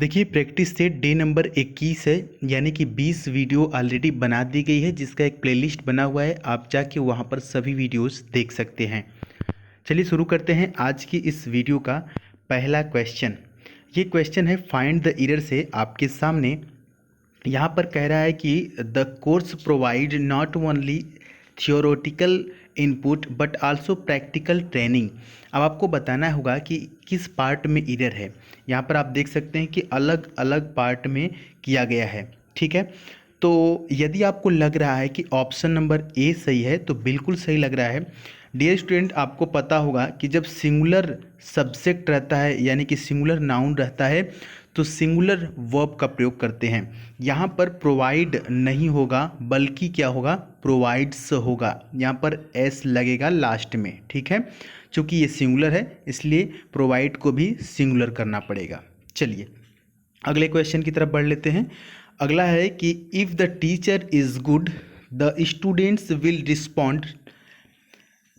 देखिए practice set day number 21 है, यानी कि 20 वीडियो ऑलरेडी बना दी गई है, जिसका एक प्लेलिस्ट बना हुआ है। आप जाके वहाँ पर सभी वीडियोस देख सकते हैं। चलिए शुरू करते हैं आज की इस वीडियो का पहला क्वेश्चन। ये क्वेश्चन है फाइंड द एरर से आपके सामने। यहाँ पर कह रहा है कि the course provide not only theoretical input but also practical training. अब आपको बताना होगा कि किस पार्ट में एरर है। यहाँ पर आप देख सकते हैं कि अलग अलग पार्ट में किया गया है, ठीक है। तो यदि आपको लग रहा है कि ऑप्शन नंबर ए सही है तो बिल्कुल सही लग रहा है। डियर स्टूडेंट, आपको पता होगा कि जब सिंगुलर सब्जेक्ट रहता है यानी कि सिंगुलर नाउन रहता है तो सिंगुलर वर्ब का प्रयोग करते हैं। यहाँ पर प्रोवाइड नहीं होगा बल्कि क्या होगा, प्रोवाइड्स होगा। यहाँ पर एस लगेगा लास्ट में, ठीक है। चूँकि ये सिंगुलर है इसलिए प्रोवाइड को भी सिंगुलर करना पड़ेगा। चलिए अगले क्वेश्चन की तरफ बढ़ लेते हैं। अगला है कि if the teacher is good the students will respond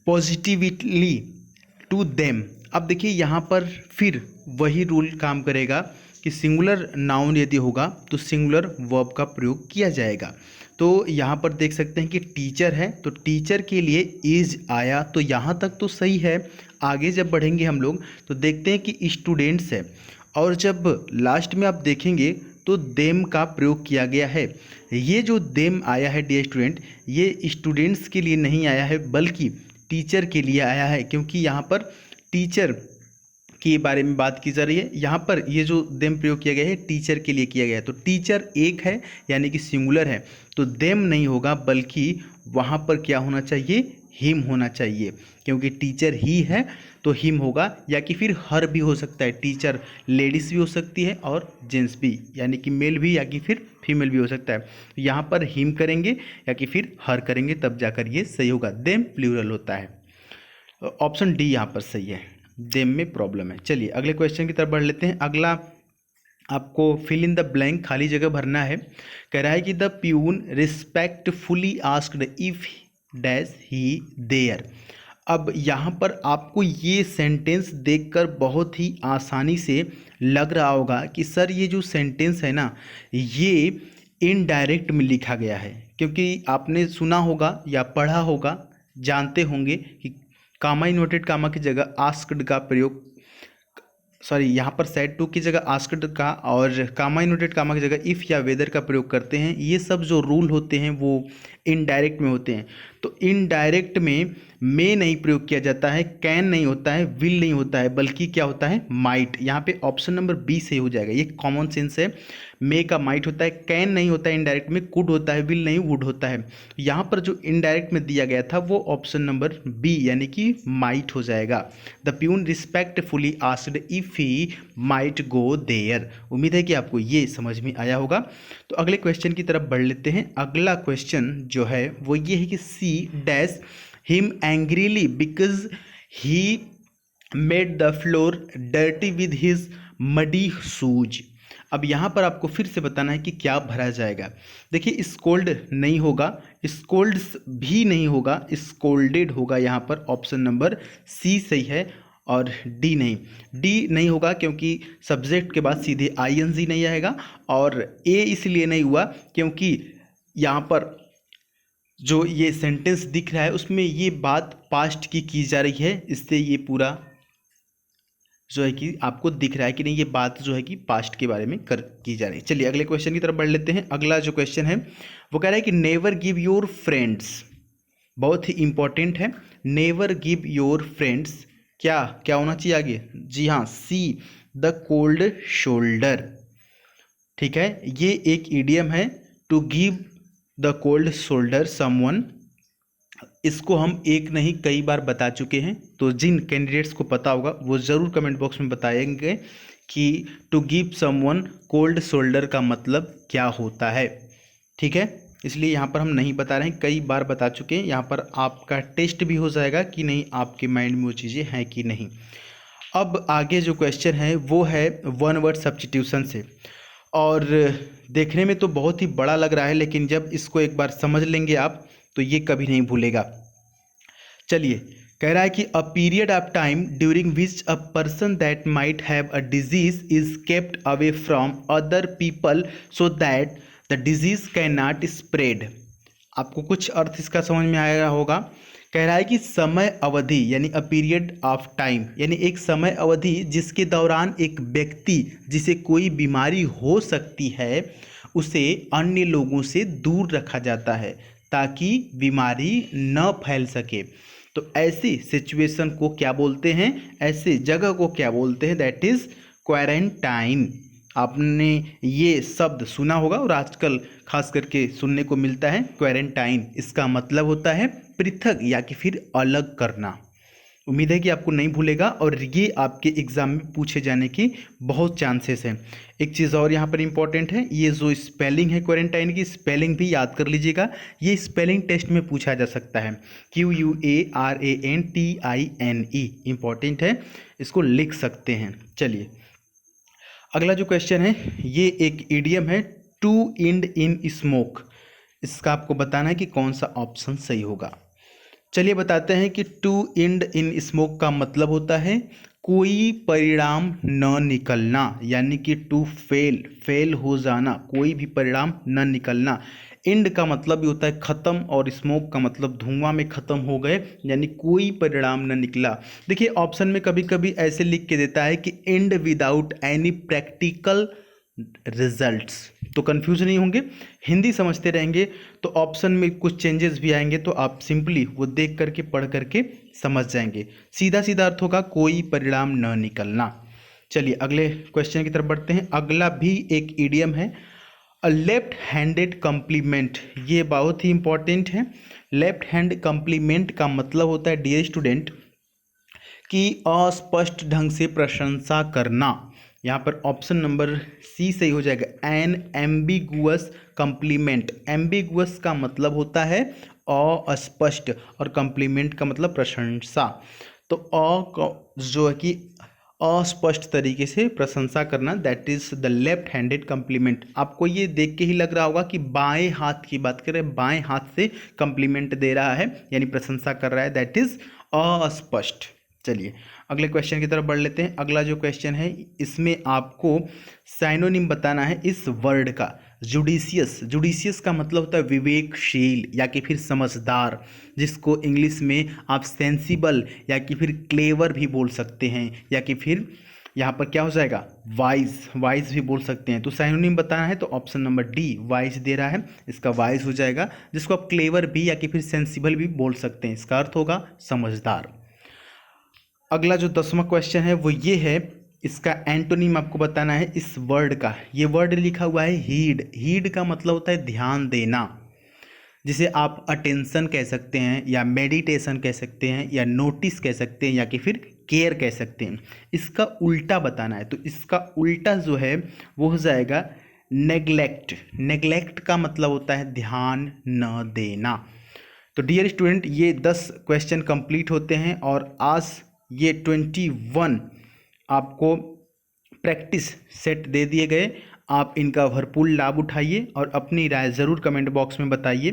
positively to them. अब देखिए यहाँ पर फिर वही रूल काम करेगा कि सिंगुलर नाउन यदि होगा तो सिंगुलर वर्ब का प्रयोग किया जाएगा। तो यहाँ पर देख सकते हैं कि टीचर है तो टीचर के लिए इज आया, तो यहाँ तक तो सही है। आगे जब बढ़ेंगे हम लोग तो देखते हैं कि स्टूडेंट्स है, और जब लास्ट में आप देखेंगे तो देम का प्रयोग किया गया है। ये जो देम आया है डियर स्टूडेंट, ये स्टूडेंट्स के लिए नहीं आया है बल्कि टीचर के लिए आया है, क्योंकि यहाँ पर टीचर के बारे में बात की जा रही है। यहाँ पर ये जो देम प्रयोग किया गया है टीचर के लिए किया गया है। तो टीचर एक है यानी कि सिंगुलर है, तो देम नहीं होगा बल्कि वहाँ पर क्या होना चाहिए, हिम होना चाहिए, क्योंकि टीचर ही है तो हिम होगा। या कि फिर हर भी हो सकता है, टीचर लेडीज़ भी हो सकती है और जेंट्स भी, यानी कि मेल भी या कि फिर फीमेल भी हो सकता है। यहाँ पर हिम करेंगे या कि फिर हर करेंगे तब जाकर ये सही होगा। देम प्लूरल होता है। ऑप्शन डी यहाँ पर सही है, देम में प्रॉब्लम है। चलिए अगले क्वेश्चन की तरफ बढ़ लेते हैं। अगला आपको फिल इन द ब्लैंक, खाली जगह भरना है। कह रहा है कि the peon respectfully asked if dash he there. अब यहाँ पर आपको ये सेंटेंस देखकर बहुत ही आसानी से लग रहा होगा कि सर ये जो सेंटेंस है ना ये इनडायरेक्ट में लिखा गया है, क्योंकि आपने सुना होगा या पढ़ा होगा, जानते होंगे कि कामा इन्वर्टेड कामा की जगह आस्क्ड का प्रयोग, सॉरी यहाँ पर सेड टू की जगह आस्क्ड का और कामा इन्वर्टेड कामा की जगह इफ़ या वेदर का प्रयोग करते हैं। ये सब जो रूल होते हैं वो इनडायरेक्ट में होते हैं। तो इनडायरेक्ट में मे नहीं प्रयोग किया जाता है, कैन नहीं होता है, विल नहीं होता है, बल्कि क्या होता है, माइट। यहाँ पे ऑप्शन नंबर बी सही हो जाएगा, ये कॉमन सेंस है। मे का माइट होता है, कैन नहीं होता है इनडायरेक्ट में, कुड होता है, विल नहीं वुड होता है। यहाँ पर जो इनडायरेक्ट में दिया गया था वो ऑप्शन नंबर बी यानी कि माइट हो जाएगा। The peon respectfully asked if he might go there. उम्मीद है कि आपको ये समझ में आया होगा। तो अगले क्वेश्चन की तरफ बढ़ लेते हैं। अगला क्वेश्चन जो है वो ये है कि see dash him angrily because he made the floor dirty with his muddy shoes. अब यहाँ पर आपको फिर से बताना है कि क्या भरा जाएगा। देखिए स्कोल्ड नहीं होगा, स्कोल्ड्स भी नहीं होगा, स्कोल्डेड होगा। यहाँ पर ऑप्शन नंबर सी सही है और डी नहीं। डी नहीं होगा क्योंकि सब्जेक्ट के बाद सीधे आईएनजी नहीं आएगा, और ए इसलिए नहीं हुआ क्योंकि यहाँ पर जो ये सेंटेंस दिख रहा है उसमें ये बात पास्ट की जा रही है, इससे ये पूरा जो है कि आपको दिख रहा है कि नहीं ये बात जो है कि पास्ट के बारे में की जा रही है। चलिए अगले क्वेश्चन की तरफ बढ़ लेते हैं। अगला जो क्वेश्चन है वो कह रहा है कि नेवर गिव योर फ्रेंड्स, बहुत ही इंपॉर्टेंट है। नेवर गिव योर फ्रेंड्स क्या क्या होना चाहिए आगे, जी हाँ, सी द कोल्ड शोल्डर। ठीक है, ये एक इडियम है, to give the cold shoulder someone. इसको हम एक नहीं कई बार बता चुके हैं, तो जिन कैंडिडेट्स को पता होगा वो ज़रूर कमेंट बॉक्स में बताएंगे कि to give someone cold shoulder का मतलब क्या होता है। ठीक है, इसलिए यहाँ पर हम नहीं बता रहे हैं, कई बार बता चुके हैं। यहाँ पर आपका टेस्ट भी हो जाएगा कि नहीं आपके माइंड में वो चीज़ें हैं कि नहीं। अब आगे जो क्वेश्चन है वो है वन वर्ड सब्स्टिट्यूशन से, और देखने में तो बहुत ही बड़ा लग रहा है लेकिन जब इसको एक बार समझ लेंगे आप तो ये कभी नहीं भूलेगा। चलिए, कह रहा है कि a period of time during which a person that might have a disease is kept away from other people so that the disease can not spread. आपको कुछ अर्थ इसका समझ में आया होगा। कह रहा है कि समय अवधि यानी अ पीरियड ऑफ टाइम यानी एक समय अवधि जिसके दौरान एक व्यक्ति जिसे कोई बीमारी हो सकती है उसे अन्य लोगों से दूर रखा जाता है ताकि बीमारी न फैल सके। तो ऐसी सिचुएशन को क्या बोलते हैं, ऐसे जगह को क्या बोलते हैं, दैट इज क्वारंटाइन। आपने ये शब्द सुना होगा और आजकल खास करके सुनने को मिलता है क्वारंटाइन। इसका मतलब होता है पृथक या कि फिर अलग करना। उम्मीद है कि आपको नहीं भूलेगा और ये आपके एग्जाम में पूछे जाने की बहुत चांसेस हैं। एक चीज़ और यहाँ पर इम्पॉर्टेंट है, ये जो स्पेलिंग है क्वारंटाइन की, स्पेलिंग भी याद कर लीजिएगा। ये स्पेलिंग टेस्ट में पूछा जा सकता है, QUARANTINE, इम्पॉर्टेंट है, इसको लिख सकते हैं। चलिए अगला जो क्वेश्चन है ये एक इडियम है, टू इंड इन स्मोक। इसका आपको बताना है कि कौन सा ऑप्शन सही होगा। चलिए बताते हैं कि टू इंड इन स्मोक का मतलब होता है कोई परिणाम न निकलना, यानी कि टू फेल हो जाना, कोई भी परिणाम न निकलना। इंड का मतलब भी होता है ख़त्म और स्मोक का मतलब धुआं में ख़त्म हो गए, यानी कोई परिणाम न निकला। देखिए ऑप्शन में कभी कभी ऐसे लिख के देता है कि end without any practical results, तो कंफ्यूज नहीं होंगे, हिंदी समझते रहेंगे तो ऑप्शन में कुछ चेंजेस भी आएंगे तो आप सिंपली वो देख करके पढ़ करके समझ जाएंगे। सीधा सीधा अर्थ होगा कोई परिणाम न निकलना। चलिए अगले क्वेश्चन की तरफ बढ़ते हैं। अगला भी एक इडियम है, अ लेफ्ट हैंडेड कम्प्लीमेंट। ये बहुत ही इंपॉर्टेंट है। लेफ्ट हैंड कम्प्लीमेंट का मतलब होता है डियर स्टूडेंट कि अस्पष्ट ढंग से प्रशंसा करना। यहाँ पर ऑप्शन नंबर सी सही हो जाएगा, एन एम्बिगुअस कम्प्लीमेंट। एम्बिगुअस का मतलब होता है अस्पष्ट और कम्प्लीमेंट का मतलब प्रशंसा। तो जो है कि अस्पष्ट तरीके से प्रशंसा करना, that is the left handed complement. आपको ये देख के ही लग रहा होगा कि बाएं हाथ की बात करें, बाएं हाथ से कम्प्लीमेंट दे रहा है यानी प्रशंसा कर रहा है, दैट इज अस्पष्ट। चलिए अगले क्वेश्चन की तरफ बढ़ लेते हैं। अगला जो क्वेश्चन है इसमें आपको साइनोनिम बताना है इस वर्ड का। जुडिशियस, जुडिशियस का मतलब होता है विवेकशील या कि फिर समझदार, जिसको इंग्लिश में आप सेंसिबल या कि फिर क्लेवर भी बोल सकते हैं, या कि फिर यहाँ पर क्या हो जाएगा वाइज, वाइज भी बोल सकते हैं। तो साइनोनिम बताना है तो ऑप्शन नंबर डी वाइज दे रहा है, इसका वाइज हो जाएगा, जिसको आप क्लेवर भी या कि फिर सेंसिबल भी बोल सकते हैं। इसका अर्थ होगा समझदार। अगला जो 10वां क्वेश्चन है वो ये है, इसका एंटोनिम आपको बताना है इस वर्ड का। ये वर्ड लिखा हुआ है हीड। हीड का मतलब होता है ध्यान देना, जिसे आप अटेंशन कह सकते हैं या मेडिटेशन कह सकते हैं या नोटिस कह सकते हैं या कि फिर केयर कह सकते हैं। इसका उल्टा बताना है तो इसका उल्टा जो है वो हो जाएगा नेग्लेक्ट। नेग्लेक्ट का मतलब होता है ध्यान न देना। तो डियर स्टूडेंट ये 10 क्वेश्चन कंप्लीट होते हैं और आज ये 21 आपको प्रैक्टिस सेट दे दिए गए। आप इनका भरपूर लाभ उठाइए और अपनी राय ज़रूर कमेंट बॉक्स में बताइए।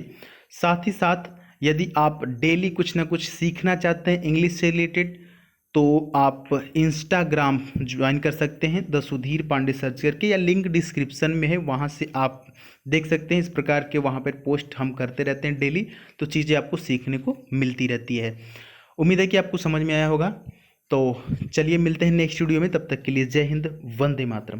साथ ही साथ यदि आप डेली कुछ ना कुछ सीखना चाहते हैं इंग्लिश से रिलेटेड तो आप इंस्टाग्राम ज्वाइन कर सकते हैं द सुधीर पांडे सर्च करके, या लिंक डिस्क्रिप्शन में है, वहाँ से आप देख सकते हैं। इस प्रकार के वहाँ पर पोस्ट हम करते रहते हैं डेली, तो चीज़ें आपको सीखने को मिलती रहती है। उम्मीद है कि आपको समझ में आया होगा। तो चलिए मिलते हैं नेक्स्ट वीडियो में, तब तक के लिए जय हिंद, वंदे मातरम।